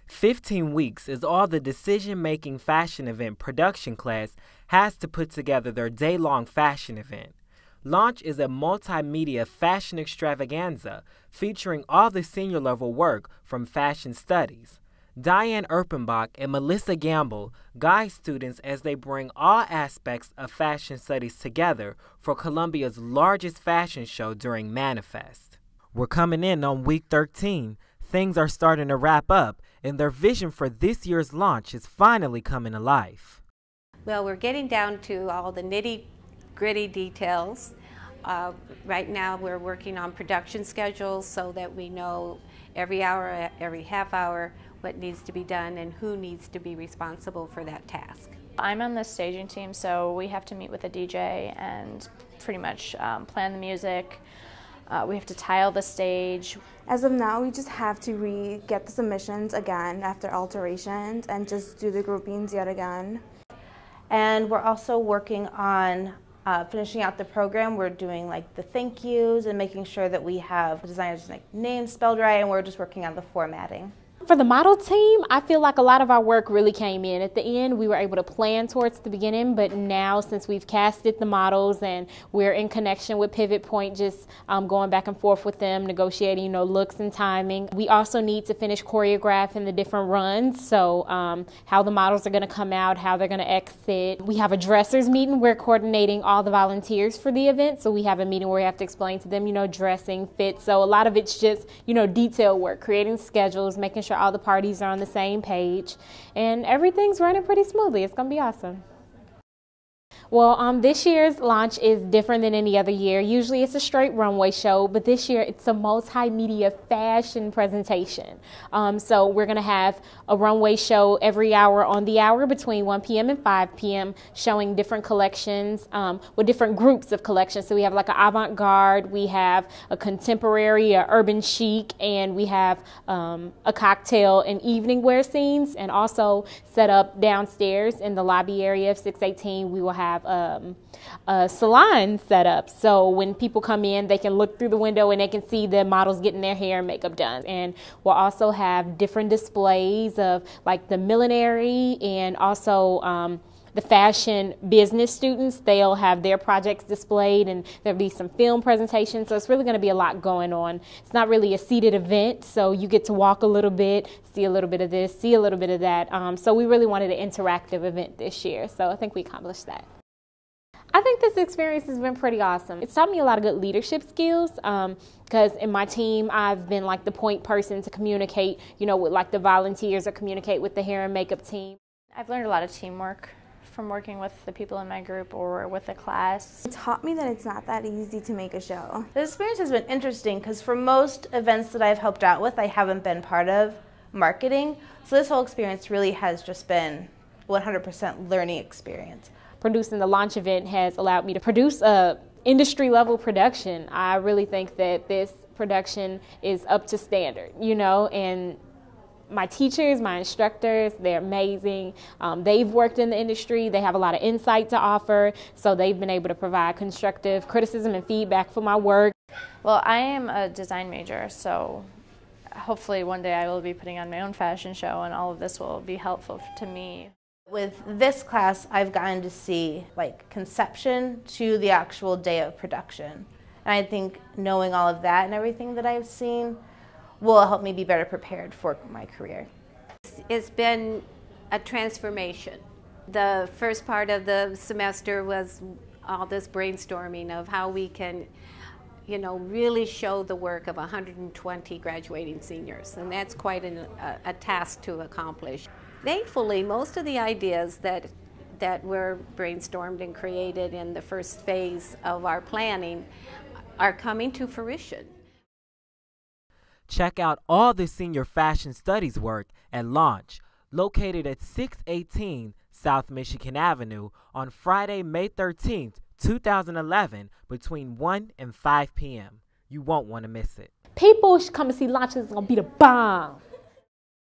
15 weeks is all the decision-making fashion event production class has to put together their day-long fashion event. Launch is a multimedia fashion extravaganza featuring all the senior level work from fashion studies. Diane Erpenbach and Melissa Gamble guide students as they bring all aspects of fashion studies together for Columbia's largest fashion show during Manifest. We're coming in on week 13. Things are starting to wrap up, and their vision for this year's launch is finally coming to life. Well, we're getting down to all the nitty-gritty details. Right now we're working on production schedules so that we know every hour, every half hour, what needs to be done and who needs to be responsible for that task. I'm on the staging team, so we have to meet with a DJ and pretty much plan the music. We have to tile the stage. As of now, we just have to get the submissions again after alterations and just do the groupings yet again. And we're also working on finishing out the program. We're doing like the thank yous and making sure that we have designers' names spelled right, and we're just working on the formatting. For the model team, I feel like a lot of our work really came in at the end. We were able to plan towards the beginning, but now since we've casted the models and we're in connection with Pivot Point, just going back and forth with them, negotiating, looks and timing. We also need to finish choreographing the different runs, so how the models are going to come out, how they're going to exit. We have a dressers meeting. We're coordinating all the volunteers for the event, so we have a meeting where we have to explain to them, dressing, fit. So a lot of it's just, detail work, creating schedules, making sure all the parties are on the same page, and everything's running pretty smoothly. It's going to be awesome. Well, this year's launch is different than any other year. Usually it's a straight runway show, but this year it's a multimedia fashion presentation. So we're going to have a runway show every hour on the hour between 1 p.m. and 5 p.m. showing different collections with different groups of collections. So we have like an avant-garde, we have a contemporary, a urban chic, and we have a cocktail and evening wear scenes, and also set up downstairs in the lobby area of 618. We will have a salon set up, so when people come in, they can look through the window and they can see the models getting their hair and makeup done. And we'll also have different displays of like the millinery and also the fashion business students. They'll have their projects displayed, and there'll be some film presentations. So it's really going to be a lot going on. It's not really a seated event, so you get to walk a little bit, see a little bit of this, see a little bit of that. So we really wanted an interactive event this year, so I think we accomplished that. I think this experience has been pretty awesome. It's taught me a lot of good leadership skills because in my team, I've been like the point person to communicate, with like the volunteers or communicate with the hair and makeup team. I've learned a lot of teamwork from working with the people in my group or with the class. It taught me that it's not that easy to make a show. The experience has been interesting because for most events that I've helped out with, I haven't been part of marketing. So this whole experience really has just been 100% learning experience. Producing the launch event has allowed me to produce a industry-level production. I really think that this production is up to standard, and my teachers, my instructors, they're amazing. They've worked in the industry. They have a lot of insight to offer, so they've been able to provide constructive criticism and feedback for my work. Well, I am a design major, so hopefully one day I will be putting on my own fashion show, and all of this will be helpful to me. With this class, I've gotten to see like conception to the actual day of production. And I think knowing all of that and everything that I've seen will help me be better prepared for my career. It's been a transformation. The first part of the semester was all this brainstorming of how we can really show the work of 120 graduating seniors, and that's quite a task to accomplish. Thankfully, most of the ideas that were brainstormed and created in the first phase of our planning are coming to fruition. Check out all the senior fashion studies work at Launch, located at 618 South Michigan Avenue on Friday, May 13th, 2011, between 1 and 5 p.m. You won't want to miss it. People should come and see Launch. It's going to be the bomb.